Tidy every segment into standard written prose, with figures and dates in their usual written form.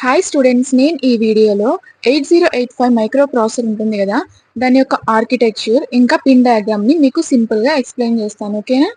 Hi students, నేను ఈ వీడియోలో 8085 మైక్రో ప్రాసెసర్ ఉంటుంది కదా, దాని యొక్క ఆర్కిటెక్చర్ ఇంకా పిన్ డయాగ్రామ్ ని మీకు సింపుల్ గా ఎక్స్ప్లెయిన్ చేస్తాను. ఓకేనా?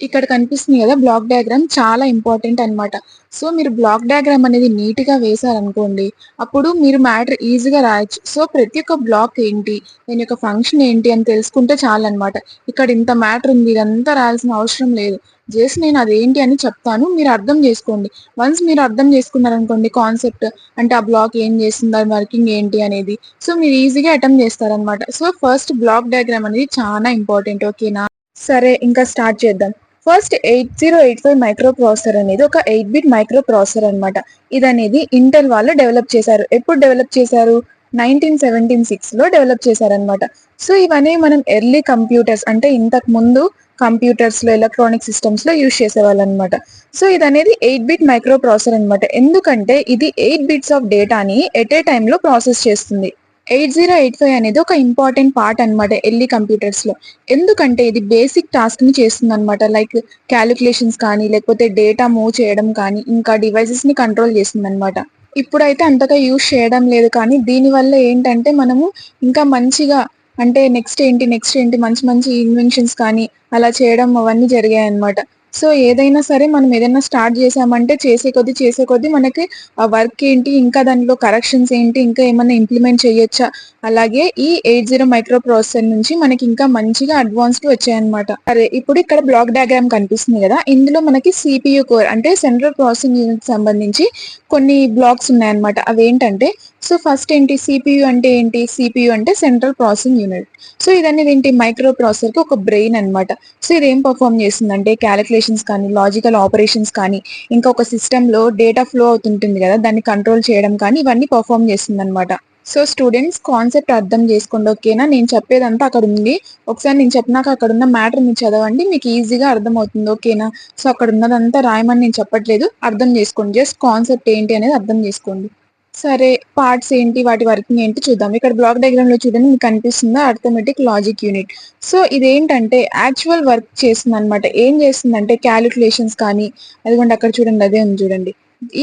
ఇక్కడ కనిపిస్తుంది కదా, బ్లాక్ డయాగ్రామ్ చాలా ఇంపార్టెంట్ అన్నమాట. సో మీరు బ్లాక్ డయాగ్రామ్ అనేది నీట్ గా వేశారనుకోండి, అప్పుడు మీరు మ్యాటర్ ఈజీగా రాయొచ్చు. సో ప్రతి ఒక్క బ్లాక్ ఏంటి, దీని యొక్క ఫంక్షన్ ఏంటి అని తెలుసుకుంటే చాలు అనమాట. ఇక్కడ ఇంత మ్యాటర్ ఉంది, ఇదంతా రాయాల్సిన అవసరం లేదు. జస్ట్ నేను అదేంటి అని చెప్తాను, మీరు అర్థం చేసుకోండి. వన్స్ మీరు అర్థం చేసుకున్నారనుకోండి కాన్సెప్ట్, అంటే ఆ బ్లాక్ ఏం చేస్తుంది, దాని వర్కింగ్ ఏంటి అనేది, సో మీరు ఈజీగా అటెంప్ట్ చేస్తారనమాట. సో ఫస్ట్ బ్లాక్ డయాగ్రామ్ అనేది చాలా ఇంపార్టెంట్. ఓకేనా? సరే, ఇంకా స్టార్ట్ చేద్దాం. ఫస్ట్ 8085 మైక్రో ప్రాసెసర్ అనేది ఒక 8 బిట్ మైక్రో ప్రాసెసర్ అనమాట. ఇది అనేది ఇంటెల్ వాళ్ళు డెవలప్ చేశారు. ఎప్పుడు డెవలప్ చేశారు? 1976 లో డెవలప్ చేశారనమాట. సో ఇవన్నీ మనం ఎర్లీ కంప్యూటర్స్, అంటే ఇంతకు ముందు కంప్యూటర్స్ లో, ఎలక్ట్రానిక్ సిస్టమ్స్ లో యూజ్ చేసేవాళ్ళు అనమాట. సో ఇది అనేది 8 బిట్ మైక్రో ప్రాసెసర్ అనమాట. ఎందుకంటే ఇది 8 బిట్స్ ఆఫ్ డేటాని ఎట్ ఏ టైమ్ లో ప్రాసెస్ చేస్తుంది. 8085 అనేది ఒక ఇంపార్టెంట్ పార్ట్ అనమాట ఎర్లీ కంప్యూటర్స్ లో. ఎందుకంటే ఇది బేసిక్ టాస్క్ ని చేస్తుంది అనమాట. లైక్ క్యాలిక్యులేషన్స్ కానీ, లేకపోతే డేటా మూవ్ చేయడం కానీ, ఇంకా డివైసెస్ ని కంట్రోల్ చేస్తుంది అనమాట. ఇప్పుడైతే అంతగా యూజ్ చేయడం లేదు, కానీ దీనివల్ల ఏంటంటే మనము ఇంకా మంచిగా, అంటే నెక్స్ట్ ఏంటి మంచి మంచి ఇన్వెన్షన్స్ కానీ అలా చేయడం అవన్నీ జరిగాయి అనమాట. సో ఏదైనా సరే మనం ఏదైనా స్టార్ట్ చేసామంటే చేసే కొద్దీ మనకి ఆ వర్క్ ఏంటి, ఇంకా దానిలో కరెక్షన్స్ ఏంటి, ఇంకా ఏమైనా ఇంప్లిమెంట్ చేయొచ్చా, అలాగే ఈ 80 మైక్రో ప్రాసెసర్ నుంచి మనకి ఇంకా మంచిగా అడ్వాన్స్డ్ వచ్చాయన్నమాట. సరే, ఇప్పుడు ఇక్కడ బ్లాక్ డయాగ్రామ్ కనిపిస్తుంది కదా, ఇందులో మనకి సిపియు కోర్ అంటే సెంట్రల్ ప్రాసెసింగ్ యూనిట్ సంబంధించి కొన్ని బ్లాక్స్ ఉన్నాయన్నమాట. అవేంటంటే, సో ఫస్ట్ ఏంటి, సిపియు అంటే ఏంటి? సిపియు అంటే సెంట్రల్ ప్రాసెసింగ్ యూనిట్. సో ఇదనేది ఏంటి, మైక్రో ప్రాసెసర్ కి ఒక బ్రెయిన్ అన్నమాట. సో ఇది ఏం పర్ఫామ్ చేస్తుందంటే క్యాలిక్యులేషన్స్ కానీ, లాజికల్ ఆపరేషన్స్ కానీ, ఇంకా ఒక సిస్టమ్ లో డేటా ఫ్లో అవుతుంటుంది కదా, దాన్ని కంట్రోల్ చేయడం కానీ, ఇవన్నీ పర్ఫామ్ చేస్తుంది అనమాట. సో స్టూడెంట్స్, కాన్సెప్ట్ అర్థం చేసుకోండి. ఓకేనా? నేను చెప్పేదంతా అక్కడ ఉంది. ఒకసారి నేను చెప్పినాక అక్కడ ఉన్న మ్యాటర్ మీరు చదవండి, మీకు ఈజీగా అర్థం అవుతుంది. ఓకేనా? సో అక్కడ ఉన్నదంతా రాయమని నేను చెప్పట్లేదు, అర్థం చేసుకోండి. జస్ట్ కాన్సెప్ట్ ఏంటి అనేది అర్థం చేసుకోండి. సరే, పార్ట్స్ ఏంటి, వాటి వర్కింగ్ ఏంటి చూద్దాం. ఇక్కడ బ్లాక్ డయాగ్రామ్ లో చూడండి, మీకు కనిపిస్తుందా, అర్థమెటిక్ లాజిక్ యూనిట్. సో ఇదేంటంటే యాక్చువల్ వర్క్ చేస్తుంది అనమాట. ఏం చేస్తుందంటే క్యాలిక్యులేషన్స్ కానీ, అదిగోండి అక్కడ చూడండి, అదే ఉంది చూడండి.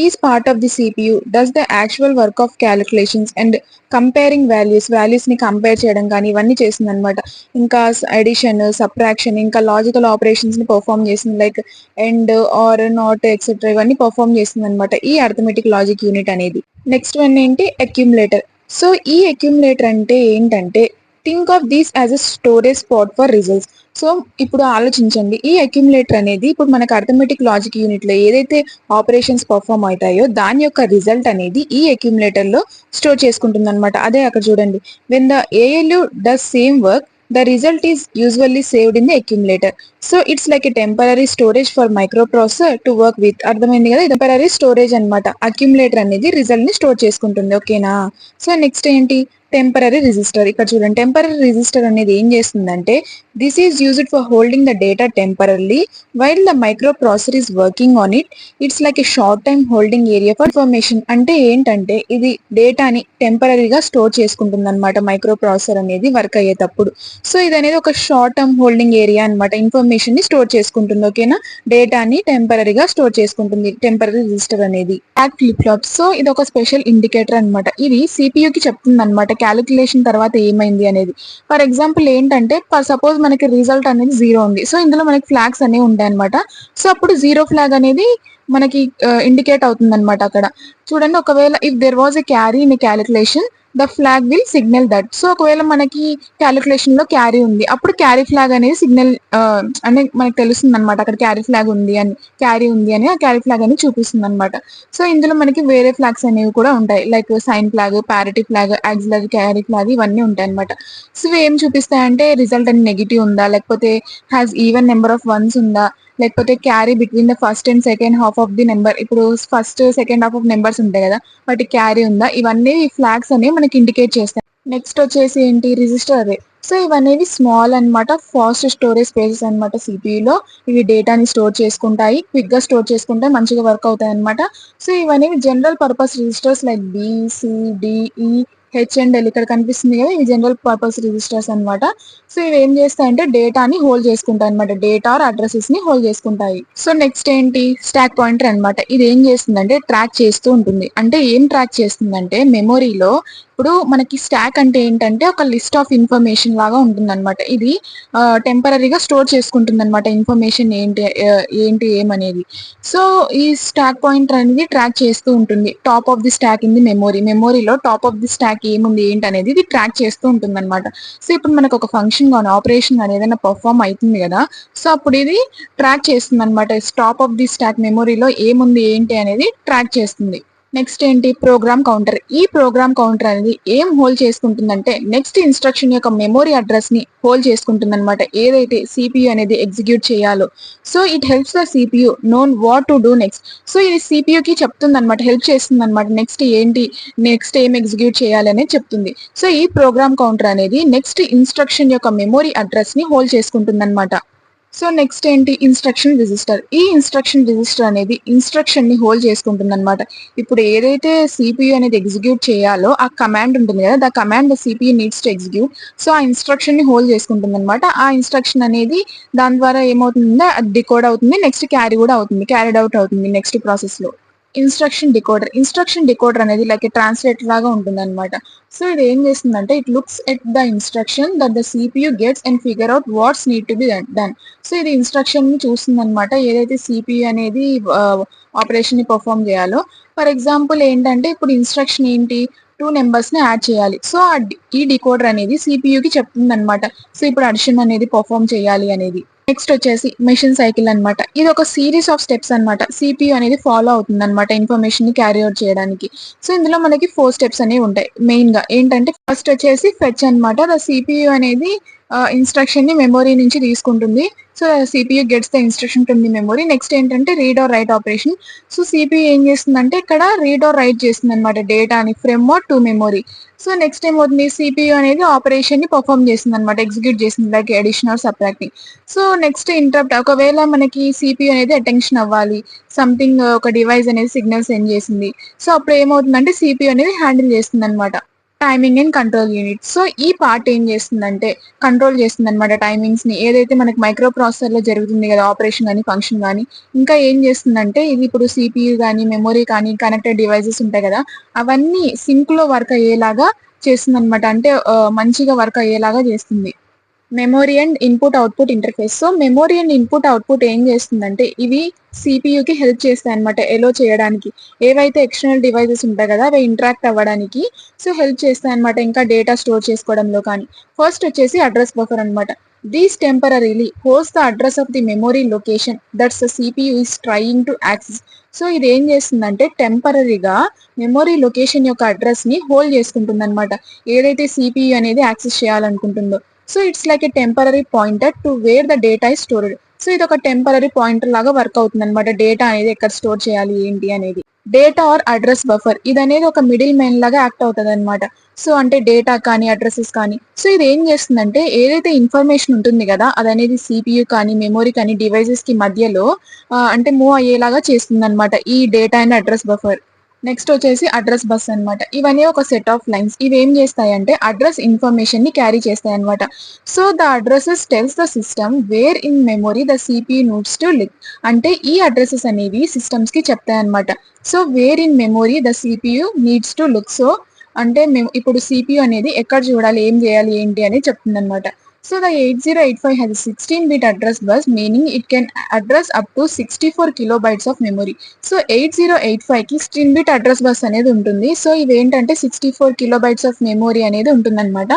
Is part of the CPU does the actual work of calculations and comparing values ని కంపేర్ చేయడం కానీ ఇవన్నీ చేస్తుంది అనమాట. ఇంకా అడిషన్, సబ్ట్రాక్షన్, ఇంకా లాజికల్ ఆపరేషన్స్ ని పర్ఫామ్ చేస్తుంది. Like and, or, not, etcetera ఇవన్నీ పర్ఫామ్ చేస్తుంది అనమాట ఈ అర్థమెటిక్ లాజిక్ యూనిట్ అనేది. నెక్స్ట్ వన్ ఏంటి, అక్యుములేటర్. సో ఈ అక్యుములేటర్ అంటే ఏంటంటే, think of these as a storage spot for results. So ఇప్పుడు ఆలోచించండి, ఈ అక్యుములేటర్ అనేది ఇప్పుడు మనకు అర్థమెటిక్ లాజిక్ యూనిట్ లో ఏదైతే ఆపరేషన్స్ పర్ఫామ్ అవుతాయో దాని యొక్క రిజల్ట్ అనేది ఈ అక్యుములేటర్ లో స్టోర్ చేసుకుంటుంది అనమాట. అదే అక్కడ చూడండి, when the ALU does same work, the result is usually saved in the accumulator. So it's like a temporary storage for microprocessor to work with. అర్థమైంది కదా, టెంపరరీ స్టోరేజ్ అనమాట. అక్యుములేటర్ అనేది రిజల్ట్ ని స్టోర్ చేసుకుంటుంది. ఓకేనా? సో నెక్స్ట్ ఏంటి, temporary register. ఇక్కడ చూడండి, టెంపరరీ రిజిస్టర్ అనేది ఏం చేస్తుందంటే, this is used for holding the data temporary while the micro processor is working on it. It's like a short time holding area for information. అంటే ఏంటంటే ఇది డేటాని టెంపరరీగా స్టోర్ చేసుకుంటుంది అనమాట మైక్రో ప్రాసెసర్ అనేది వర్క్ అయ్యేటప్పుడు. సో ఇది అనేది ఒక షార్ట్ టర్మ్ హోల్డింగ్ ఏరియా అనమాట. ఇన్ఫర్మేషన్ ని స్టోర్ చేసుకుంటుంది. ఓకేనా? డేటాని టెంపరరీగా స్టోర్ చేసుకుంటుంది టెంపరరీ రిజిస్టర్ అనేది. Flip flop. సో ఇది ఒక స్పెషల్ ఇండికేటర్ అనమాట. ఇది సిపియు కి చెప్తుంది అనమాట క్యాలిక్యులేషన్ తర్వాత ఏమైంది అనేది. ఫర్ ఎగ్జాంపుల్ ఏంటంటే, సపోజ్ మనకి రిజల్ట్ అనేది 0 ఉంది. సో ఇందులో మనకి ఫ్లాగ్స్ అనేవి ఉంటాయి అనమాట. సో అప్పుడు 0 ఫ్లాగ్ అనేది మనకి ఇండికేట్ అవుతుంది అనమాట. అక్కడ చూడండి, ఒకవేళ if there was a carry in calculation, the flag will signal that. So ఒకవేళ మనకి క్యాలిక్యులేషన్ లో క్యారీ ఉంది, అప్పుడు క్యారీ ఫ్లాగ్ అనేది సిగ్నల్, అంటే మనకి తెలుస్తుంది అనమాట అక్కడ క్యారీ ఫ్లాగ్ ఉంది అని, క్యారీ ఉంది అని ఆ క్యారీ ఫ్లాగ్ అనేది చూపిస్తుంది అనమాట. సో ఇందులో మనకి వేరే ఫ్లాగ్స్ అనేవి కూడా ఉంటాయి, like sign flag, parity flag, auxiliary carry flag, ఇవన్నీ ఉంటాయి అనమాట. సో ఇవి ఏం చూపిస్తాయంటే, రిజల్ట్ అనేది నెగిటివ్ ఉందా, లేకపోతే has even number of ones ఉందా, లేకపోతే carry between the first and second half of the number. ఇప్పుడు first second half of numbers ఉంటాయి కదా, వాటి క్యారీ ఉందా, ఇవన్నీ ఫ్లాగ్స్ అనేవి మనకి ఇండికేట్ చేస్తాయి. నెక్స్ట్ వచ్చేసి ఏంటి, రిజిస్టర్ అరే. సో ఇవన్నీ స్మాల్ అన్నమాట, ఫాస్ట్ స్టోరేజ్ స్పేసెస్ అనమాట. సిపియులో ఇవి డేటాని స్టోర్ చేసుకుంటాయి, క్విక్ గా స్టోర్ చేసుకుంటాయి, మంచిగా వర్క్ అవుతాయి అనమాట. సో ఇవన్నీ general purpose registers like B, C, D, E, H&L ఇక్కడ కనిపిస్తుంది కదా, ఇవి జనరల్ పర్పస్ రిజిస్టర్స్ అన్నమాట. సో ఇవి ఏం చేస్తాయంటే డేటాని హోల్డ్ చేసుకుంటాయి అనమాట, డేటా ఆర్ అడ్రసెస్ ని హోల్డ్ చేసుకుంటాయి. సో నెక్స్ట్ ఏంటి, స్టాక్ పాయింటర్ అన్నమాట. ఇది ఏం చేస్తుందంటే ట్రాక్ చేస్తూ ఉంటుంది. అంటే ఏం ట్రాక్ చేస్తుందంటే మెమొరీలో, ఇప్పుడు మనకి స్టాక్ అంటే ఏంటంటే ఒక లిస్ట్ ఆఫ్ ఇన్ఫర్మేషన్ లాగా ఉంటుంది అనమాట. ఇది టెంపరీగా స్టోర్ చేసుకుంటుంది అనమాట ఇన్ఫర్మేషన్ ఏంటి ఏమనేది. సో ఈ స్టాక్ పాయింటర్ అనేది ట్రాక్ చేస్తూ ఉంటుంది top of the stack in the మెమొరీలో టాప్ ఆఫ్ ది స్టాక్ ఏముంది ఏంటి అనేది ఇది ట్రాక్ చేస్తూ ఉంటుంది అనమాట. సో ఇప్పుడు మనకు ఒక ఫంక్షన్ కానీ ఆపరేషన్ కానీ ఏదైనా పర్ఫామ్ అవుతుంది కదా, సో అప్పుడు ఇది ట్రాక్ చేస్తుంది అనమాట. టాప్ ఆఫ్ ది స్టాక్ మెమొరీలో ఏముంది ఏంటి అనేది ట్రాక్ చేస్తుంది. నెక్స్ట్ ఏంటి, ప్రోగ్రామ్ కౌంటర్. ఈ ప్రోగ్రామ్ కౌంటర్ అనేది ఏం హోల్డ్ చేసుకుంటుందంటే నెక్స్ట్ ఇన్స్ట్రక్షన్ యొక్క మెమొరీ అడ్రస్ ని హోల్డ్ చేసుకుంటుంది అనమాట, ఏదైతే సిపియు అనేది ఎగ్జిక్యూట్ చేయాలో. So it helps the CPU known what to do next. So ఇది సిపియుకి చెప్తుంది అనమాట, హెల్ప్ చేస్తుంది అనమాట, నెక్స్ట్ ఏం ఎగ్జిక్యూట్ చేయాలి అనేది చెప్తుంది. సో ఈ ప్రోగ్రామ్ కౌంటర్ అనేది నెక్స్ట్ ఇన్స్ట్రక్షన్ యొక్క మెమొరీ అడ్రస్ ని హోల్డ్ చేసుకుంటుంది అనమాట. సో నెక్స్ట్ ఏంటి, ఇన్స్ట్రక్షన్ రిజిస్టర్. ఈ ఇన్స్ట్రక్షన్ రిజిస్టర్ అనేది ఇన్స్ట్రక్షన్ ని హోల్డ్ చేసుకుంటుంది అనమాట. ఇప్పుడు ఏదైతే సిపియు అనేది ఎగ్జిక్యూట్ చేయాలో ఆ కమాండ్ ఉంటుంది కదా, the command the CPU needs to execute. So ఆ ఇన్స్ట్రక్షన్ ని హోల్డ్ చేసుకుంటుంది అనమాట. ఆ ఇన్స్ట్రక్షన్ అనేది దాని ద్వారా ఏమవుతుందో అది డికోడ్ అవుతుంది, నెక్స్ట్ క్యారీడ్ అవుట్ అవుతుంది నెక్స్ట్ ప్రాసెస్ లో. ఇన్స్ట్రక్షన్ డికోడర్ అనేది లైక్ ట్రాన్స్లేటర్ లాగా ఉంటుంది అనమాట. సో ఇది ఏం చేస్తుందంటే it looks at the instruction that the CPU gets and figure out what's need to be done. So ఇది ఇన్స్ట్రక్షన్ ని చూస్తుంది అనమాట, ఏదైతే సిపియు అనేది ఆపరేషన్ ని పర్ఫామ్ చేయాలో. ఫర్ ఎగ్జాంపుల్ ఏంటంటే ఇప్పుడు ఇన్స్ట్రక్షన్ ఏంటి, 2 నెంబర్స్ ని యాడ్ చేయాలి. సో ఈ డికోడర్ అనేది సిపియుకి చెప్తుంది అనమాట, సో ఇప్పుడు అడిషన్ అనేది పర్ఫామ్ చేయాలి అనేది. నెక్స్ట్ వచ్చేసి మెషిన్ సైకిల్ అన్నమాట. ఇది ఒక సిరీస్ ఆఫ్ స్టెప్స్ అన్నమాట, సిపియు అనేది ఫాలో అవుతుంది అనమాట ఇన్ఫర్మేషన్ ని క్యారీ అవుట్ చేయడానికి. సో ఇందులో మనకి 4 స్టెప్స్ అనేవి ఉంటాయి మెయిన్ గా. ఏంటంటే ఫస్ట్ వచ్చేసి ఫెచ్ అన్నమాట. ద సిపియు అనేది ఇన్స్ట్రక్షన్ ని మెమొరీ నుంచి తీసుకుంటుంది. So CPU gets the instruction from the memory. Next ఏంటంటే read or write operation. So CPU ఏం చేస్తుందంటే ఇక్కడ రీడ్ ఆర్ రైట్ చేస్తుంది అనమాట డేటాని from to memory. So next ఏమవుతుంది, సిపియు అనేది ఆపరేషన్ ని పర్ఫామ్ చేస్తుంది అనమాట, ఎగ్జిక్యూట్ చేస్తుంది like addition or subtracting. So next interrupt, ఒకవేళ మనకి సిపియు అనేది అటెన్షన్ అవ్వాలి, సంథింగ్ ఒక డివైస్ అనేది సిగ్నల్ సెండ్ చేసింది, సో అప్పుడు ఏమవుతుందంటే సిపియు అనేది హ్యాండిల్ చేస్తుంది అనమాట. Timing and control unit. So ఈ పార్ట్ ఏం చేస్తుందంటే కంట్రోల్ చేస్తుంది అనమాట టైమింగ్స్ ని, ఏదైతే మనకి మైక్రో ప్రాసెసర్ లో జరుగుతుంది కదా ఆపరేషన్ కానీ ఫంక్షన్ కానీ. ఇంకా ఏం చేస్తుందంటే ఇది ఇప్పుడు సిపియు కానీ మెమొరీ కానీ కనెక్టెడ్ డివైసెస్ ఉంటాయి కదా, అవన్నీ సింక్ లో వర్క్ అయ్యేలాగా చేస్తుంది అనమాట, అంటే మంచిగా వర్క్ అయ్యేలాగా చేస్తుంది. Memory and input output interface. So memory and input output ఏం చేస్తుందంటే ఇవి సిపియుకి హెల్ప్ చేస్తాయి అనమాట ఎలో చేయడానికి, ఏవైతే ఎక్స్టర్నల్ డివైసెస్ ఉంటాయి కదా అవి ఇంటరాక్ట్ అవ్వడానికి సో హెల్ప్ చేస్తాయి అనమాట, ఇంకా డేటా స్టోర్ చేసుకోవడంలో కానీ. ఫస్ట్ వచ్చేసి అడ్రస్ బఫర్ అనమాట. These temporarily holds the address of the memory location that's the CPU is trying to access. So ఇది ఏం చేస్తుందంటే టెంపరరీగా మెమొరీ లొకేషన్ యొక్క అడ్రస్ ని హోల్డ్ చేసుకుంటుంది అనమాట, ఏదైతే సిపియు అనేది యాక్సెస్ చేయాలనుకుంటుందో. So it's like a temporary pointer to where the data is stored. So ఇది ఒక టెంపరరీ పాయింటర్ లాగా వర్క్ అవుతుంది అనమాట, డేటా అనేది ఎక్కడ స్టోర్ చేయాలి ఏంటి అనేది. డేటా ఆర్ అడ్రస్ బఫర్, ఇది అనేది ఒక మిడిల్ మెయిన్ లాగా యాక్ట్ అవుతుంది అనమాట. సో అంటే డేటా కానీ అడ్రసెస్ కానీ. సో ఇది ఏం చేస్తుందంటే ఏదైతే ఇన్ఫర్మేషన్ ఉంటుంది కదా అది అనేది సిపియు కానీ మెమొరీ కానీ డివైసెస్ కి మధ్యలో అంటే మూవ్ అయ్యేలాగా చేస్తుంది అనమాట ఈ data and address buffer. Next వచ్చేసి అడ్రస్ బస్ అన్నమాట. ఇవన్నీ ఒక సెట్ ఆఫ్ లైన్స్. ఇవి ఏం చేస్తాయంటే అడ్రస్ ఇన్ఫర్మేషన్ ని క్యారీ చేస్తాయి అనమాట. So the addresses tells the system where in memory the CPU needs to look. అంటే ఈ అడ్రసెస్ అనేవి సిస్టమ్స్ కి చెప్తాయి అనమాట. So where in memory the CPU needs to look. So అంటే ఇప్పుడు సిపియు అనేది ఎక్కడ చూడాలి, ఏం చేయాలి ఏంటి అని చెప్తుంది అనమాట. So the 8085 has a 16-bit address bus, meaning it can address up to 64 kilobytes of memory. So 8085 కి 16-bit address bus అనేది ఉంటుంది. సో ఇవి ఏంటంటే 64 kilobytes of memory అనేది ఉంటుంది అనమాట.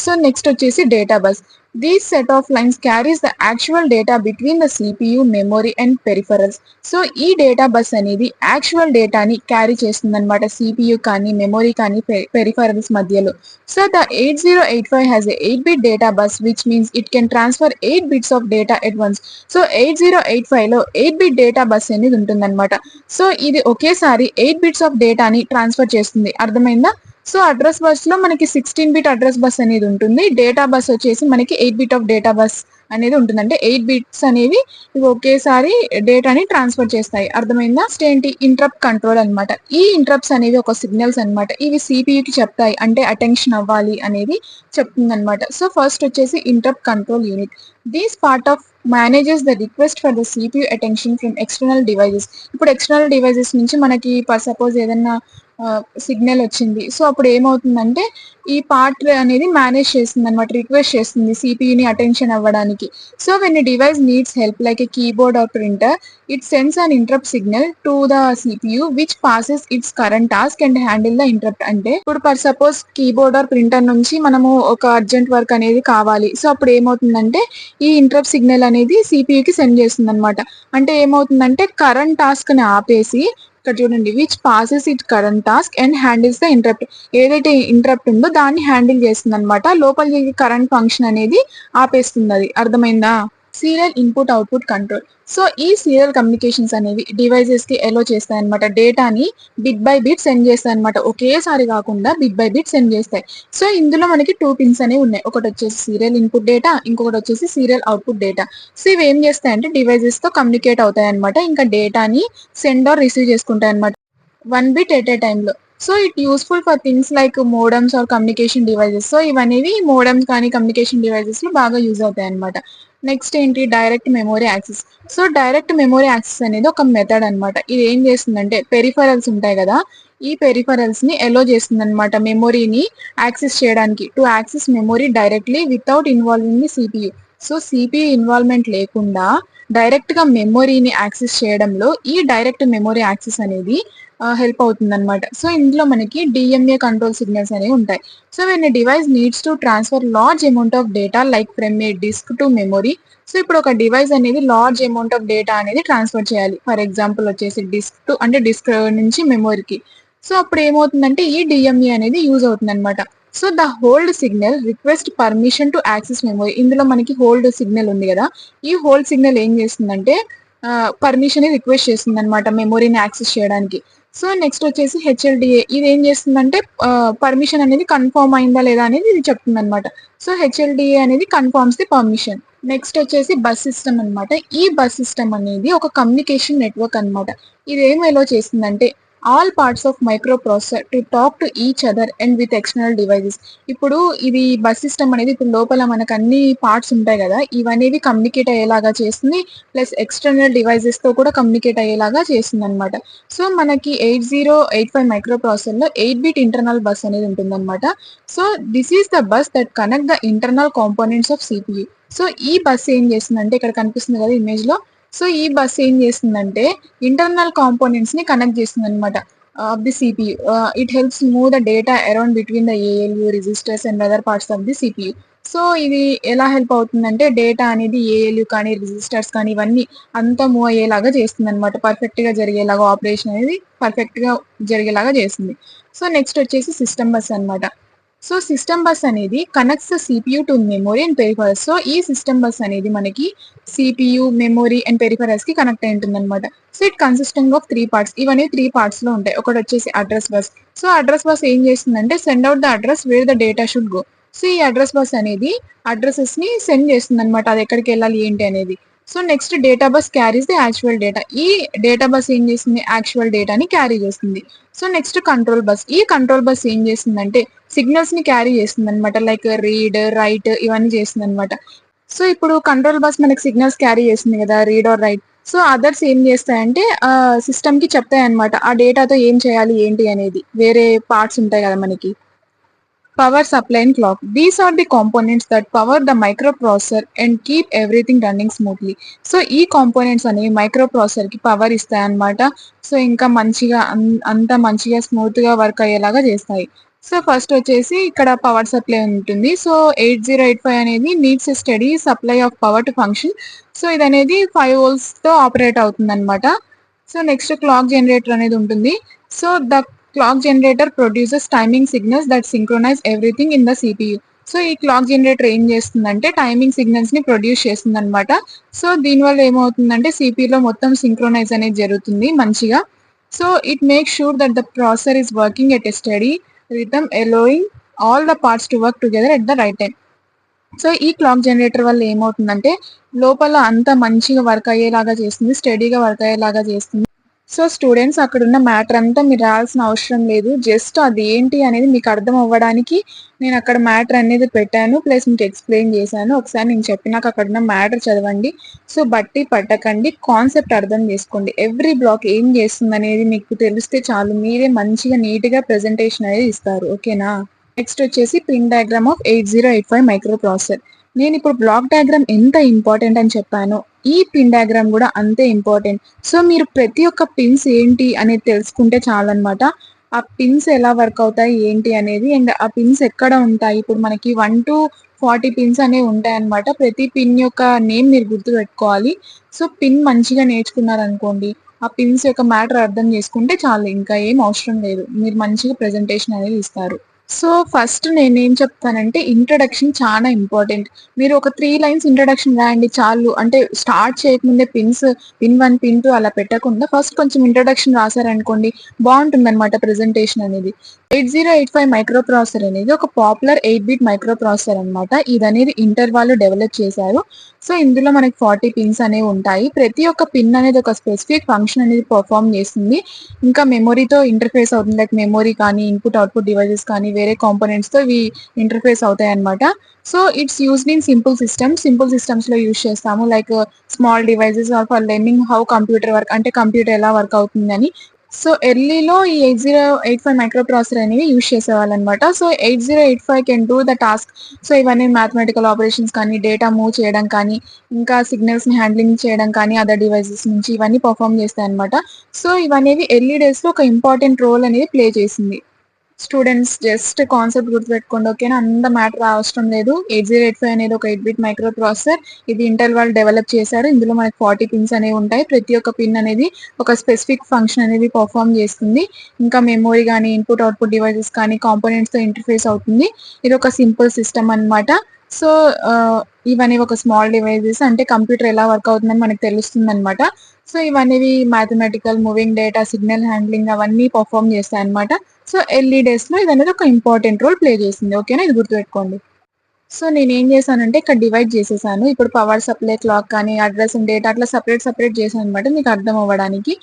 సో నెక్స్ట్ వచ్చేసి data bus. These set of lines carries the actual data between the CPU, memory and peripherals. So ఈ డేటా బస్ అనేది యాక్చువల్ డేటాని క్యారీ చేస్తుంది అనమాట సిపియు కానీ మెమొరీ కానీ పెరిఫరల్స్ మధ్యలో. So the 8085 has a 8-bit data bus which means it can transfer 8 bits of data at once. So 8085 లో 8-bit data bus అనేది ఉంటుంది అనమాట. సో ఇది ఒకేసారి 8 bits of డేటాని ట్రాన్స్ఫర్ చేస్తుంది, అర్థమైందా? సో అడ్రస్ బస్ లో మనకి 16 బిట్ అడ్రస్ బస్ అనేది ఉంటుంది. డేటా బస్ వచ్చేసి మనకి 8 బిట్ ఆఫ్ డేటా బస్ అనేది ఉంటుంది. అంటే 8 బిట్స్ అనేవి ఇవి ఒకేసారి డేటాని ట్రాన్స్ఫర్ చేస్తాయి. అర్థమైందా? నెక్స్ట్ ఏంటి, ఇంటరప్ట్ కంట్రోల్ అన్నమాట. ఈ ఇంటరప్ట్స్ అనేవి ఒక సిగ్నల్స్ అన్నమాట. ఇవి CPU కి చెప్తాయి, అంటే అటెన్షన్ అవ్వాలి అనేది చెప్తుంది అనమాట. సో ఫస్ట్ వచ్చేసి interrupt control unit. This part of manages the request for the CPU attention from external devices. ఇప్పుడు ఎక్స్టర్నల్ డివైజెస్ నుంచి మనకి ఫర్ సపోజ్ ఏదన్నా సిగ్నల్ వచ్చింది. సో అప్పుడు ఏమవుతుందంటే ఈ పార్ట్ అనేది మేనేజ్ చేస్తుంది అనమాట, రిక్వెస్ట్ చేస్తుంది సిపియుని అటెన్షన్ అవ్వడానికి. So when a device needs help like a keyboard or printer, it sends an interrupt signal to the CPU which pauses its current task and handle the interrupt. అంటే ఇప్పుడు for suppose keyboard or printer నుంచి మనము ఒక urgent work అనేది కావాలి. So అప్పుడు ఏమవుతుందంటే ఈ ఇంటరప్ట్ సిగ్నల్ అనేది సిపియుకి సెండ్ చేస్తుంది అనమాట. అంటే ఏమవుతుందంటే కరెంట్ టాస్క్ ని ఆపేసి, ఇక్కడ చూడండి, which passes it current task and handles the interrupt. ఏదైతే ఇంటరప్ట్ ఉందో దాన్ని హ్యాండిల్ చేస్తుంది అనమాట. లోపల కరెంట్ ఫంక్షన్ అనేది ఆపేస్తుంది. అది అర్థమైందా? Serial input output control. So ఈ సీరియల్ కమ్యూనికేషన్స్ అనేవి డివైజెస్ కి ఎలో చేస్తాయి అనమాట. డేటాని బిట్ బై బిట్ సెండ్ చేస్తాయి అనమాట. ఒకేసారి కాకుండా బిట్ బై బిట్ సెండ్ చేస్తాయి. సో ఇందులో మనకి 2 పిన్స్ అనేవి ఉన్నాయి. ఒకటి వచ్చేసి సీరియల్ ఇన్పుట్ డేటా, ఇంకొకటి వచ్చేసి సీరియల్ అవుట్పుట్ డేటా. సో ఇవి ఏం చేస్తాయంటే డివైజెస్ తో కమ్యూనికేట్ అవుతాయి అనమాట. ఇంకా డేటాని సెండ్ ఆర్ రిసీవ్ చేసుకుంటాయి అనమాట, 1 bit at a time లో. So it useful for things like modems or communication devices. So ఇవనేవి మోడమ్స్ కానీ కమ్యూనికేషన్ డివైజెస్ లో బాగా యూజ్ అవుతాయి అనమాట. నెక్స్ట్ ఏంటి, direct memory access. So direct memory access అనేది ఒక మెథడ్ అనమాట. ఇది ఏం చేస్తుందంటే పెరిఫరల్స్ ఉంటాయి కదా, ఈ పెరిఫరల్స్ ని ఎలో చేస్తుంది అనమాట మెమొరీని యాక్సెస్ చేయడానికి. To access memory directly without involving the CPU. So CPU involvement లేకుండా డైరెక్ట్ గా మెమొరీని యాక్సెస్ చేయడంలో ఈ డైరెక్ట్ మెమొరీ యాక్సెస్ అనేది హెల్ప్ అవుతుంది అనమాట. సో ఇందులో మనకి డిఎంఏ కంట్రోల్ సిగ్నల్స్ అనేవి ఉంటాయి. So when a device needs to transfer large amount of data like from a disk to memory. So ఇప్పుడు ఒక డివైస్ అనేది లార్జ్ అమౌంట్ ఆఫ్ డేటా అనేది ట్రాన్స్ఫర్ చేయాలి. ఫర్ ఎగ్జాంపుల్ వచ్చేసి డిస్క్ టు, అంటే disk నుంచి మెమొరీకి. సో అప్పుడు ఏమవుతుందంటే ఈ డిఎంఏ అనేది యూజ్ అవుతుంది అనమాట. So the hold signal request permission to access memory. ఇందులో మనకి హోల్డ్ సిగ్నల్ ఉంది కదా, ఈ హోల్డ్ సిగ్నల్ ఏం చేస్తుందంటే పర్మిషన్ రిక్వెస్ట్ చేస్తుంది అనమాట మెమొరీని యాక్సెస్ చేయడానికి. సో నెక్స్ట్ వచ్చేసి హెచ్ఎల్డిఏ. ఇది ఏం చేస్తుందంటే పర్మిషన్ అనేది కన్ఫర్మ్ అయిందా లేదా అనేది ఇది చెప్తుంది అనమాట. సో హెచ్ఎల్డిఏ అనేది కన్ఫర్మ్స్ ది పర్మిషన్. నెక్స్ట్ వచ్చేసి బస్ సిస్టమ్ అనమాట. ఈ బస్ సిస్టమ్ అనేది ఒక కమ్యూనికేషన్ నెట్వర్క్ అనమాట. ఇది ఏం ఎలో చేస్తుందంటే all parts of micro processor to talk to each other and with external devices. ఇప్పుడు ఇది బస్ సిస్టమ్ అనేది ఇప్పుడు లోపల మనకు అన్ని పార్ట్స్ ఉంటాయి కదా, ఇవనేవి కమ్యూనికేట్ అయ్యేలాగా చేస్తుంది. ప్లస్ ఎక్స్టర్నల్ డివైజెస్ తో కూడా కమ్యూనికేట్ అయ్యేలాగా చేస్తుంది అనమాట. సో మనకి 8085 మైక్రో ప్రాసెసర్ లో 8 బిట్ ఇంటర్నల్ బస్ అనేది ఉంటుంది అనమాట. So this is the bus that connect the internal components of CPU. So ఈ బస్ ఏం చేస్తుందంటే ఇక్కడ కనిపిస్తుంది కదా ఇమేజ్ లో. సో ఈ బస్ ఏం చేస్తుందంటే ఇంటర్నల్ కాంపోనెంట్స్ ని కనెక్ట్ చేస్తుంది అనమాట of the CPU. It helps move the data around between the ALU registers and other parts of the CPU. So ఇది ఎలా హెల్ప్ అవుతుందంటే డేటా అనేది ఏఎల్యూ కానీ రిజిస్టర్స్ కానీ ఇవన్నీ అంతా మూవ్ అయ్యేలాగా చేస్తుంది అనమాట. పర్ఫెక్ట్ గా జరిగేలాగా ఆపరేషన్ అనేది పర్ఫెక్ట్ గా జరిగేలాగా చేస్తుంది. సో నెక్స్ట్ వచ్చేసి సిస్టమ్ బస్ అనమాట. సో సిస్టమ్ బస్ అనేది connects the CPU to memory and peripherals. So ఈ సిస్టమ్ బస్ అనేది మనకి సిపియు, మెమొరీ అండ్ పెరిఫరల్స్ కి కనెక్ట్ అయి ఉంటుంది అనమాట. So it consisting of 3 parts. ఇవన్నీ 3 పార్ట్స్ లో ఉంటాయి. ఒకటి వచ్చేసి address bus. So address bus ఏం చేస్తుందంటే send out the address wear the data should go. So ఈ అడ్రస్ బస్ అనేది అడ్రసెస్ ని సెండ్ చేస్తుంది అనమాట, అది ఎక్కడికి వెళ్ళాలి ఏంటి అనేది. So next data bus carries the actual data. ఈ డేటా బస్ ఏం చేస్తుంది, యాక్చువల్ డేటాని క్యారీ చేస్తుంది. So next control bus. ఈ కంట్రోల్ బస్ ఏం చేస్తుందంటే సిగ్నల్స్ ని క్యారీ చేస్తుంది అనమాట, లైక్ రీడ్, రైట్ ఇవన్నీ చేస్తుంది అనమాట. సో ఇప్పుడు కంట్రోల్ బస్ మనకి సిగ్నల్స్ క్యారీ చేస్తుంది కదా, read or write. So others ఏం చేస్తాయంటే సిస్టమ్ కి చెప్తాయి అనమాట ఆ డేటాతో ఏం చేయాలి ఏంటి అనేది. వేరే పార్ట్స్ ఉంటాయి కదా మనకి, power supply and clock. These are the components that power the micro processor and keep everything running smoothly. So ఈ కాంపోనెంట్స్ అనేవి మైక్రో ప్రాసెసర్ కి పవర్ ఇస్తాయి అనమాట. సో ఇంకా మంచిగా అంతా మంచిగా స్మూత్ గా వర్క్ అయ్యేలాగా చేస్తాయి. సో ఫస్ట్ వచ్చేసి ఇక్కడ పవర్ సప్లై ఉంటుంది. సో 8085 అనేది needs a study supply of power to function. So ఇది అనేది 5 volts తో ఆపరేట్ అవుతుంది అనమాట. సో నెక్స్ట్ క్లాక్ జనరేటర్ అనేది ఉంటుంది. So the clock generator produces timing signals that synchronise everything in the CPU. So ఈ క్లాక్ జనరేటర్ ఏం చేస్తుందంటే టైమింగ్ సిగ్నల్స్ ని ప్రొడ్యూస్ చేస్తుంది అనమాట. సో దీనివల్ల ఏమవుతుందంటే సిపియులో మొత్తం సింక్రొనైజ్ అనేది జరుగుతుంది మంచిగా. So it make sure that the processor is working at a study rhythm allowing all the parts to work together at the right time. So ఈ క్లాక్ జనరేటర్ వల్ల ఏమవుతుందంటే లోపల అంతా మంచిగా వర్క్ అయ్యేలాగా చేస్తుంది, స్టడీగా వర్క్ అయ్యేలాగా చేస్తుంది. సో స్టూడెంట్స్ అక్కడున్న మ్యాటర్ అంతా మీరు రాయాల్సిన అవసరం లేదు. జస్ట్ అది ఏంటి అనేది మీకు అర్థం అవ్వడానికి నేను అక్కడ మ్యాటర్ అనేది పెట్టాను, ప్లస్ మీకు ఎక్స్ప్లెయిన్ చేశాను. ఒకసారి నేను చెప్పినాక అక్కడున్న మ్యాటర్ చదవండి. సో బట్టి పట్టకండి, కాన్సెప్ట్ అర్థం చేసుకోండి. ఎవ్రీ బ్లాక్ ఏం చేస్తుంది అనేది మీకు తెలిస్తే చాలు, మీరే మంచిగా నీట్గా ప్రెజెంటేషన్ అనేది ఇస్తారు. ఓకేనా? నెక్స్ట్ వచ్చేసి pin diagram of 8085 micro processor. నేను ఇప్పుడు బ్లాక్ డయాగ్రామ్ ఎంత ఇంపార్టెంట్ అని చెప్పానో ఈ పిన్ డయాగ్రామ్ కూడా అంతే ఇంపార్టెంట్. సో మీరు ప్రతి ఒక్క పిన్స్ ఏంటి అనేది తెలుసుకుంటే చాలన్నమాట. ఆ పిన్స్ ఎలా వర్క్ అవుతాయి ఏంటి అనేది, అండ్ ఆ పిన్స్ ఎక్కడ ఉంటాయి. ఇప్పుడు మనకి 1 to 40 పిన్స్ అనేవి ఉంటాయి అన్నమాట. ప్రతి పిన్ యొక్క నేమ్ మీరు గుర్తు పెట్టుకోవాలి. సో పిన్ మంచిగా నేర్చుకున్నారనుకోండి, ఆ పిన్స్ యొక్క మ్యాటర్ అర్థం చేసుకుంటే చాలు, ఇంకా ఏం అవసరం లేదు, మీరు మంచిగా ప్రెజెంటేషన్ అనేది ఇస్తారు. సో ఫస్ట్ నేనేం చెప్తానంటే ఇంట్రడక్షన్ చాలా ఇంపార్టెంట్. మీరు ఒక 3 లైన్స్ ఇంట్రడక్షన్ రాయండి చాలు. అంటే స్టార్ట్ చేయకముందే పిన్ 1 పిన్ 2 అలా పెట్టకుండా ఫస్ట్ కొంచెం ఇంట్రడక్షన్ రాశారనుకోండి, బాగుంటుందన్నమాట ప్రెజెంటేషన్ అనేది. 8085 మైక్రో ప్రాసెసర్ అనేది ఒక పాపులర్ 8-బిట్ మైక్రో ప్రాసెసర్ అనమాట. ఇది అనేది ఇంటర్ వాళ్ళు డెవలప్ చేశారు. సో ఇందులో మనకి 40 పిన్స్ అనేవి ఉంటాయి. ప్రతి ఒక్క పిన్ అనేది ఒక స్పెసిఫిక్ ఫంక్షన్ అనేది పర్ఫామ్ చేస్తుంది. ఇంకా మెమొరీతో ఇంటర్ఫేస్ అవుతుంది, లైక్ మెమొరీ కానీ ఇన్పుట్ అవుట్పుట్ డివైజెస్ కానీ వేరే కాంపోనెంట్స్ తో ఇవి ఇంటర్ఫేస్ అవుతాయి అనమాట. So it's used in simple systems లో యూజ్ చేస్తాము, like small devices or for learning how computer work, అంటే కంప్యూటర్ ఎలా వర్క్ అవుతుందని. సో ఎర్లీలో ఈ 8085 మైక్రో ప్రాసెసర్ అనేవి యూజ్ చేసేవాళ్ళు అనమాట. So 8085 can do the task. So ఇవన్నీ మ్యాథమెటికల్ ఆపరేషన్స్ కానీ, డేటా మూవ్ చేయడం కానీ, ఇంకా సిగ్నల్స్ ని హ్యాండ్లింగ్ చేయడం కానీ అదర్ డివైజెస్ నుంచి ఇవన్నీ పర్ఫామ్ చేస్తాయి అనమాట. సో ఇవనేవి ఎర్లీ డేస్ లో ఒక ఇంపార్టెంట్ రోల్ అనేది ప్లే చేసింది. స్టూడెంట్స్ జస్ట్ కాన్సెప్ట్ గుర్తుపెట్టుకోండి, ఓకేనా? అంత మ్యాటర్ అవసరం లేదు. 8085 అనేది ఒక 8-బిట్ మైక్రో ప్రాసెసర్. ఇది ఇంటెల్ వాళ్ళు డెవలప్ చేశారు. ఇందులో మనకి 40 పిన్స్ అనేవి ఉంటాయి. ప్రతి ఒక్క పిన్ అనేది ఒక స్పెసిఫిక్ ఫంక్షన్ అనేది పర్ఫామ్ చేస్తుంది. ఇంకా మెమొరీ కానీ ఇన్పుట్ అవుట్పుట్ డివైజెస్ కానీ కాంపోనెంట్స్ తో ఇంటర్ఫేస్ అవుతుంది. ఇది ఒక సింపుల్ సిస్టమ్ అన్నమాట. సో ఇవన్నీ ఒక స్మాల్ డివైజెస్, అంటే కంప్యూటర్ ఎలా వర్క్ అవుతుందని మనకు తెలుస్తుంది అనమాట. సో ఇవన్నీ mathematical, moving data, signal handling అవన్నీ పర్ఫామ్ చేస్తాయి అనమాట. సో ఎర్లీ డేస్ లో ఇది అనేది ఒక ఇంపార్టెంట్ రోల్ ప్లే చేసింది. ఓకేనా? ఇది గుర్తుపెట్టుకోండి. సో నేను ఏం చేశానంటే ఇక్కడ డివైడ్ చేసేసాను. ఇప్పుడు పవర్ సప్లై, క్లాక్ కానీ, అడ్రస్ అండ్ డేటా అట్లా సపరేట్ చేశాను అనమాట మీకు అర్థం అవ్వడానికి.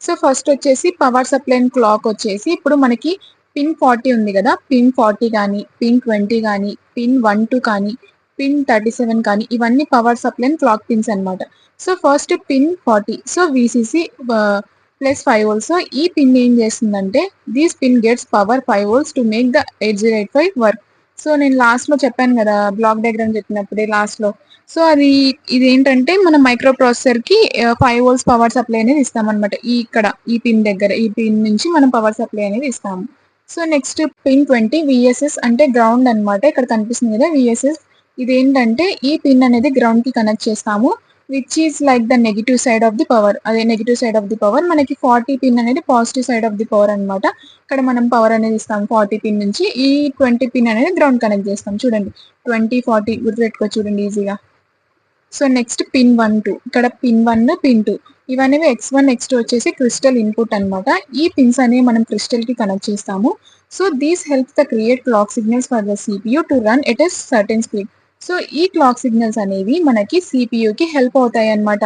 సో ఫస్ట్ వచ్చేసి పవర్ సప్లై అండ్ క్లాక్ వచ్చేసి ఇప్పుడు మనకి పిన్ 40 ఉంది కదా, పిన్ 40 కానీ, పిన్ 20 కానీ, పిన్ 12 కానీ, పిన్ 37 కానీ, ఇవన్నీ power supply and clock pins అనమాట. So first pin 40, so VCC plus 5 volts. So ఈ పిన్ ఏం చేస్తుందంటే this pin gets power 5 volts to make the 8085 work. So నేను లాస్ట్ లో చెప్పాను కదా, బ్లాక్ డయాగ్రామ్ చెప్పినప్పుడే లాస్ట్ లో. సో ఇది ఏంటంటే మన మైక్రో ప్రాసెసర్ కి 5 volts పవర్ సప్లై అనేది ఇస్తాం అనమాట. ఈ పిన్ దగ్గర, ఈ పిన్ నుంచి మనం పవర్ సప్లై అనేది ఇస్తాము. సో నెక్స్ట్ పిన్ 20 విఎస్ఎస్ అంటే గ్రౌండ్ అనమాట. ఇక్కడ కనిపిస్తుంది కదా విఎస్ఎస్. ఇది ఏంటంటే ఈ పిన్ అనేది గ్రౌండ్ కి కనెక్ట్ చేస్తాము, which is like the negative side of the power. అదే negative side of the power. మనకి 40 పిన్ అనేది positive side of the power అనమాట. ఇక్కడ మనం పవర్ అనేది ఇస్తాం 40 పిన్ నుంచి. ఈ 20 పిన్ అనేది గ్రౌండ్ కనెక్ట్ చేస్తాం. చూడండి 20 40 గుర్తుపెట్టుకో చూడండి ఈజీగా. సో నెక్స్ట్ పిన్ 1 2, ఇక్కడ పిన్ 1 పిన్ 2 ఇవన్నీ X1 X2 వచ్చేసి క్రిస్టల్ ఇన్పుట్ అనమాట. ఈ పిన్స్ అనేవి మనం క్రిస్టల్ కి కనెక్ట్ చేస్తాము. So these helps the create clock signals for the CPU to run at a certain speed. So ఈ క్లాక్ సిగ్నల్స్ అనేవి మనకి CPU కి హెల్ప్ అవుతాయి అనమాట,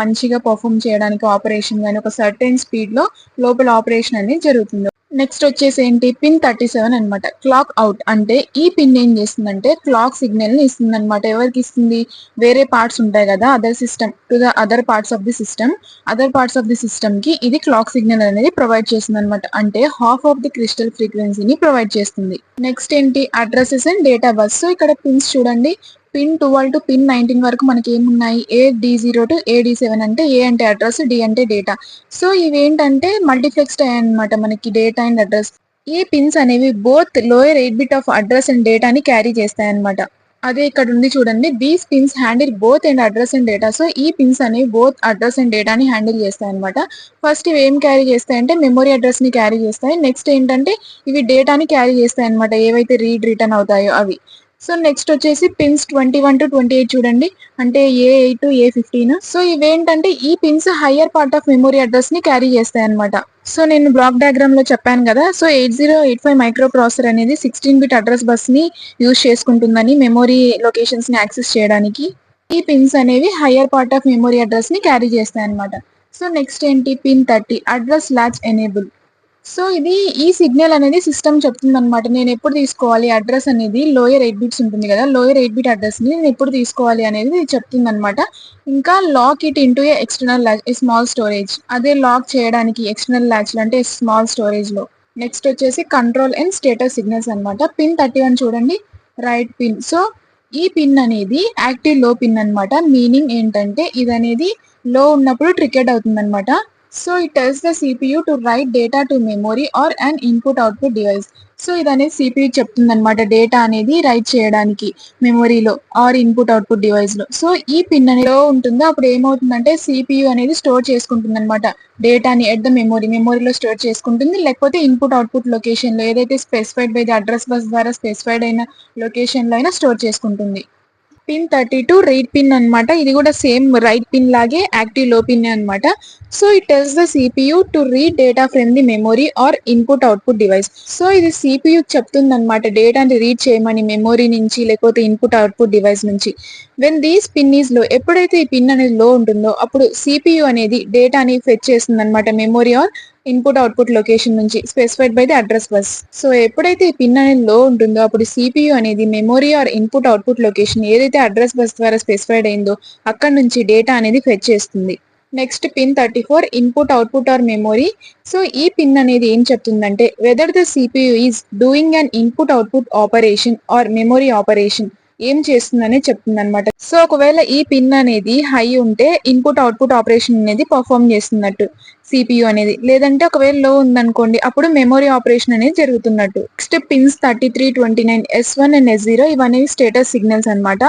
మంచిగా పర్ఫామ్ చేయడానికి ఆపరేషన్ కానీ ఒక సర్టెన్ స్పీడ్ లో లోపల ఆపరేషన్ అనేది జరుగుతుంది. నెక్స్ట్ వచ్చేసి ఏంటి పిన్ 37 అనమాట. క్లాక్ అవుట్ అంటే ఈ పిన్ ఏం చేస్తుందంటే క్లాక్ సిగ్నల్ ని ఇస్తుంది అనమాట. ఎవరికి ఇస్తుంది? వేరే పార్ట్స్ ఉంటాయి కదా, other system to the other parts of the system కి ఇది క్లాక్ సిగ్నల్ అనేది ప్రొవైడ్ చేస్తుంది అనమాట. అంటే హాఫ్ ఆఫ్ ది క్రిస్టల్ ఫ్రీక్వెన్సీని ప్రొవైడ్ చేస్తుంది. నెక్స్ట్ ఏంటి? Addresses and data bus. So ఇక్కడ పిన్స్ చూడండి, పిన్ 12 టు పిన్ 19 వరకు మనకి ఏమున్నాయి? AD0 టు AD7 అంటే ఏ అంటే అడ్రస్, డి అంటే డేటా. సో ఇవేంటంటే మల్టీప్లెక్స్డ్ అన్నమాట మనకి డేటా అండ్ అడ్రస్. ఈ పిన్స్ అనేవి both lower eight bit of address and డేటాని క్యారీ చేస్తాయి అనమాట. అదే ఇక్కడ ఉంది చూడండి, these pins handle both and address and data. So ఈ పిన్స్ అనేవి బోత్ అడ్రస్ అండ్ డేటాని హ్యాండిల్ చేస్తాయి అనమాట. ఫస్ట్ ఇవి ఏం క్యారీ చేస్తాయంటే మెమొరీ అడ్రస్ ని క్యారీ చేస్తాయి. నెక్స్ట్ ఏంటంటే ఇవి డేటాని క్యారీ చేస్తాయి అనమాట, ఏవైతే రీడ్ రిటర్న్ అవుతాయో అవి. సో నెక్స్ట్ వచ్చేసి పిన్స్ 21 to 28 చూడండి, అంటే A8 to A15. సో ఇవేంటంటే ఈ pins higher part of memory address ని క్యారీ చేస్తాయి అనమాట. సో నేను బ్లాక్ డయాగ్రామ్ లో చెప్పాను కదా, సో 8085 మైక్రో ప్రాసెసర్ అనేది 16-bit అడ్రస్ బస్ ని యూజ్ చేసుకుంటుందని మెమరీ లొకేషన్స్ ని యాక్సెస్ చేయడానికి. ఈ పిన్స్ అనేవి higher part of memory address ని క్యారీ చేస్తాయి అనమాట. సో నెక్స్ట్ ఏంటి, pin 30 address latch enable. So ఇది ఈ సిగ్నల్ అనేది సిస్టమ్ చెప్తుంది అనమాట, నేను ఎప్పుడు తీసుకోవాలి అడ్రస్ అనేది. లోయర్ 8 బిట్స్ ఉంటుంది కదా, లోయర్ 8 బిట్ అడ్రస్ ని నేను ఎప్పుడు తీసుకోవాలి అనేది చెప్తుంది అనమాట. ఇంకా lock it into a external latch, small storage. అదే లాక్ చేయడానికి ఎక్స్టర్నల్ లాచ్ అంటే స్మాల్ స్టోరేజ్ లో. నెక్స్ట్ వచ్చేసి కంట్రోల్ అండ్ స్టేటస్ సిగ్నల్స్ అనమాట. పిన్ 31 చూడండి, రైట్ పిన్. సో ఈ పిన్ అనేది యాక్టివ్ లో పిన్ అనమాట. మీనింగ్ ఏంటంటే ఇది అనేది లో ఉన్నప్పుడు ట్రిగర్డ్ అవుతుంది అనమాట. So it tells the CPU to write data to memory or an input output device. So ఇది అనేది CPU చెప్తుంది అనమాట, డేటా అనేది రైట్ చేయడానికి మెమొరీలో ఆర్ ఇన్పుట్ అవుట్పుట్ డివైస్ లో. సో ఈ పిన్ అనేది ఉంటుందో అప్పుడు ఏమవుతుందంటే CPU అనేది స్టోర్ చేసుకుంటుంది అనమాట డేటాని ఎట్ ద మెమొరీలో స్టోర్ చేసుకుంటుంది, లేకపోతే ఇన్పుట్ అవుట్పుట్ లొకేషన్ లో ఏదైతే specified by the address bus ద్వారా స్పెసిఫైడ్ అయిన లొకేషన్ లో అయినా స్టోర్ చేసుకుంటుంది. పిన్ 32 రీడ్ పిన్ అనమాట. ఇది కూడా సేమ్ రైట్ పిన్ లాగే యాక్టివ్ లో పిన్ అనమాట. So it tells the CPU to read data from the memory or input output device. So ఇది CPU చెప్తుంది అనమాట డేటాని రీడ్ చేయమని మెమొరీ నుంచి లేకపోతే ఇన్పుట్ అవుట్పుట్ డివైస్ నుంచి. When these pin is low, ఎప్పుడైతే ఈ పిన్ అనేది లో ఉంటుందో అప్పుడు CPU అనేది డేటాని ఫెచ్ చేస్తుంది అనమాట memory or input output location నుంచి specified by the address bus. So ఎప్పుడైతే ఈ పిన్ అనేది లో ఉంటుందో అప్పుడు CPU అనేది memory or input output location ఏదైతే అడ్రస్ బస్ ద్వారా స్పెసిఫైడ్ అయిందో అక్కడ నుంచి డేటా అనేది ఫెచ్ చేస్తుంది. Next pin 34 input output or memory. So ఈ పిన్ అనేది ఏం చెప్తుందంటే whether the CPU is doing an input output operation or memory operation, ఏం చేస్తుందనే చెప్తుంది అనమాట. సో ఒకవేళ ఈ పిన్ అనేది హై ఉంటే ఇన్పుట్ అవుట్పుట్ ఆపరేషన్ అనేది పర్ఫామ్ చేస్తున్నట్టు CPU అనేది, లేదంటే ఒకవేళ లో ఉందనుకోండి అప్పుడు మెమొరీ ఆపరేషన్ అనేది జరుగుతున్నట్టు. Next pins 33, 29 S1 and S0 ఇవనేవి స్టేటస్ సిగ్నల్స్ అనమాట.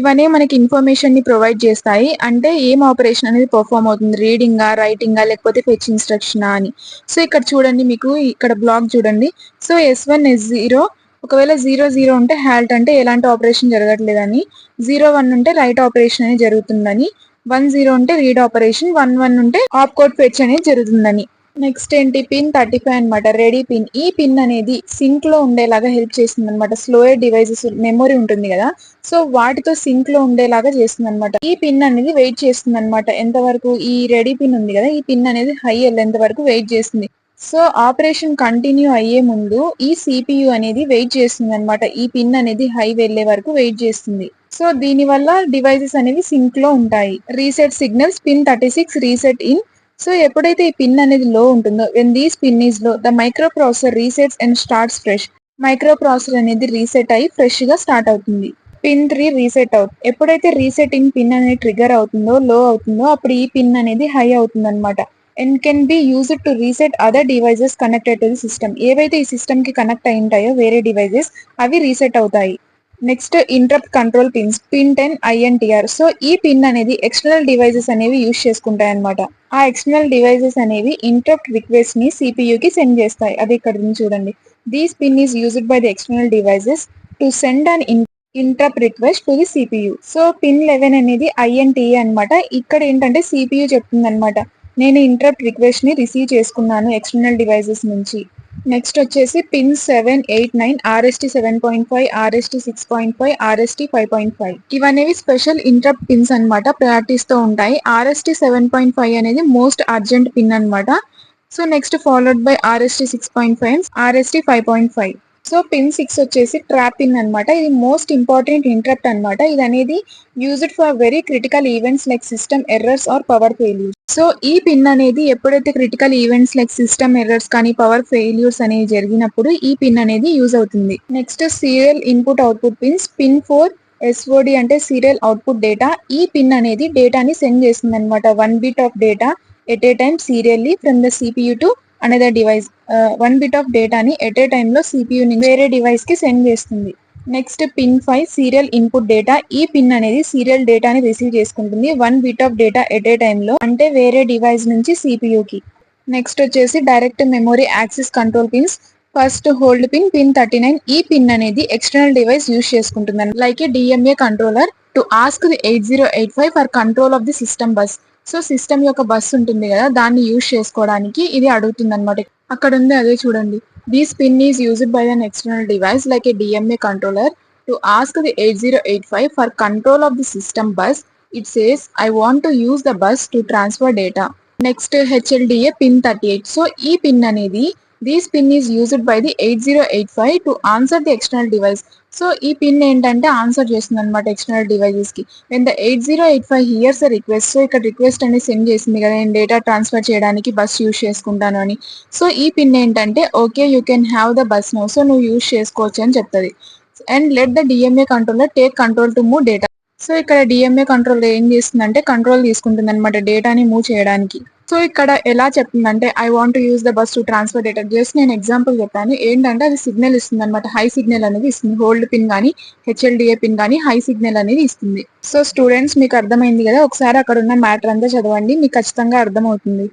ఇవన్నీ మనకి ఇన్ఫర్మేషన్ ని ప్రొవైడ్ చేస్తాయి, అంటే ఏం ఆపరేషన్ అనేది పర్ఫామ్ అవుతుంది, రీడింగా రైటింగా లేకపోతే ఫెచ్ ఇన్స్ట్రక్షనా అని. సో ఇక్కడ చూడండి, మీకు ఇక్కడ బ్లాక్ చూడండి. సో S1 S0 ఒకవేళ 0 ఉంటే హాల్ట్ అంటే ఎలాంటి ఆపరేషన్ జరగట్లేదని, 01 ఉంటే రైట్ ఆపరేషన్ అనేది జరుగుతుందని, 10 ఉంటే రీడ్ ఆపరేషన్, 11 ఉంటే ఆప్కోడ్ ఫెచ్ అనేది జరుగుతుందని. నెక్స్ట్ ఏంటి, పిన్ 35 అనమాట, రెడీ పిన్. ఈ పిన్ అనేది సింక్ లో ఉండేలాగా హెల్ప్ చేస్తుంది అనమాట. స్లోయర్ డివైసెస్ మెమొరీ ఉంటుంది కదా, సో వాటితో సింక్ లో ఉండేలాగా చేస్తుంది అనమాట. ఈ పిన్ అనేది వెయిట్ చేస్తుంది అనమాట, ఎంతవరకు ఈ రెడీ పిన్ ఉంది కదా, ఈ పిన్ అనేది హై వెళ్ళేంత వరకు వెయిట్ చేస్తుంది. సో ఆపరేషన్ కంటిన్యూ అయ్యే ముందు ఈ CPU అనేది వెయిట్ చేస్తుంది అనమాట, ఈ పిన్ అనేది హై వెళ్లే వరకు వెయిట్ చేస్తుంది. సో దీని వల్ల డివైసెస్ అనేవి సింక్ లో ఉంటాయి. Reset signals pin 36 reset in. So ఎప్పుడైతే ఈ పిన్ అనేది లో ఉంటుందో when these pin is low the micro processor resets and starts fresh. Micro processor అనేది రీసెట్ అయ్యి ఫ్రెష్ గా స్టార్ట్ అవుతుంది. Pin 3 reset out. ఎప్పుడైతే రీసెట్ ఇన్ పిన్ అనేది ట్రిగర్ అవుతుందో లో అవుతుందో అప్పుడు ఈ పిన్ అనేది హై అవుతుంది అనమాట. And can be used to reset other devices connected to the system. ఏవైతే ఈ సిస్టమ్ కి కనెక్ట్ అయి ఉంటాయో వేరే డివైజెస్ అవి రీసెట్ అవుతాయి. Next interrupt control pins pin 10 INTR. So ఈ పిన్ అనేది ఎక్స్టర్నల్ డివైజెస్ అనేవి యూజ్ చేసుకుంటాయి అనమాట. ఆ ఎక్స్టర్నల్ డివైజెస్ అనేవి ఇంటరప్ట్ రిక్వెస్ట్ ని CPU కి సెండ్ చేస్తాయి. అది ఇక్కడ చూడండి, these pin is used by the external devices to send an interrupt request to the CPU. So pin 11 అనేది INTA అనమాట. ఇక్కడ ఏంటంటే CPU చెప్తుంది అనమాట, నేను ఇంటరప్ట్ రిక్వెస్ట్ ని రిసీవ్ చేసుకున్నాను ఎక్స్టర్నల్ డివైజెస్ నుంచి. నెక్స్ట్ వచ్చేసి పిన్ 7, 8, 9 RST 7.5, RST 6.5, RST 5.5. ఇవనేవి స్పెషల్ ఇంటరప్ట్ పిన్స్ అనమాట, ప్రయారిటీస్ తో ఉంటాయి. RST 7.5 అనేది మోస్ట్ అర్జెంట్ పిన్ అనమాట. So next followed by RST 6.5, RST 5.5. So pin 6 వచ్చేసి ట్రాప్ పిన్ అనమాట. ఇది మోస్ట్ ఇంపార్టెంట్ ఇంటరప్ట్ అనమాట. ఇది అనేది used for very critical events like system errors or power failures. So ఈ పిన్ అనేది ఎప్పుడైతే critical events like system errors కానీ పవర్ ఫెయిల్యూర్స్ అనేవి జరిగినప్పుడు ఈ పిన్ అనేది యూజ్ అవుతుంది. Next serial input output pins. Pin 4 SOD అంటే సీరియల్ అవుట్పుట్ డేటా. ఈ పిన్ అనేది డేటాని సెండ్ చేస్తుంది అనమాట, 1 bit of data at a time serially from the CPU to another device. 1 bit of డేటాని ఎట్ ఏ టైమ్ లో CPU నుంచి వేరే డివైస్ కి సెండ్ చేస్తుంది. Next pin 5 serial input data. ఈ పిన్ అనేది సీరియల్ డేటాని రిసీవ్ చేసుకుంటుంది 1 bit of data at a time లో, అంటే వేరే డివైస్ నుంచి CPU కి. నెక్స్ట్ వచ్చేసి direct memory access control pins. First hold pin pin 39. ఈ పిన్ అనేది ఎక్స్టర్నల్ డివైస్ యూజ్ చేసుకుంటుందని like a DMA controller to ask the 8085 for control of the system bus. So system యొక్క bus ఉంటుంది కదా, దాన్ని use చేసుకోవడానికి ఇది అడుగుతుంది అనమాట. అక్కడ ఉంది అదే చూడండి. This pin is used by an external device like a DMA controller to ask the 8085 for control of the system bus. It says I want to use the bus to transfer data. Next HLDA pin 38. So ఈ pin అనేది this pin is used by the 8085 to answer the external device. So ఈ pin ఏంటంటే answer చేస్తుంది అనమాట external devices కి. When the 8085 here's the request. So ఇక్కడ request అనేది send చేసింది కదా, నేను డేటా ట్రాన్స్ఫర్ చేయడానికి బస్ యూజ్ చేసుకుంటాను అని. సో ఈ పిన్ ఏంటంటే okay you can have the bus now. So నువ్వు యూజ్ చేసుకోవచ్చు అని చెప్తుంది. And let the DMA controller take control to move data. So ఇక్కడ డిఎంఏ కంట్రోల్ ఏం చేస్తుందంటే కంట్రోల్ తీసుకుంటుంది అనమాట డేటాని మూవ్ చేయడానికి. సో ఇక్కడ ఎలా చెప్తుందంటే I want to use the bus to transfer data. Just నేను ఎగ్జాంపుల్ చెప్పాను. ఏంటంటే అది సిగ్నల్ ఇస్తుంది అనమాట, హై సిగ్నల్ అనేది ఇస్తుంది. హోల్డ్ పిన్ కానీ హెచ్ఎల్డిఏ పిన్ కానీ హై సిగ్నల్ అనేది ఇస్తుంది. సో స్టూడెంట్స్ మీకు అర్థమైంది కదా, ఒకసారి అక్కడ ఉన్న మ్యాటర్ అంతా చదవండి, మీకు ఖచ్చితంగా అర్థమవుతుంది.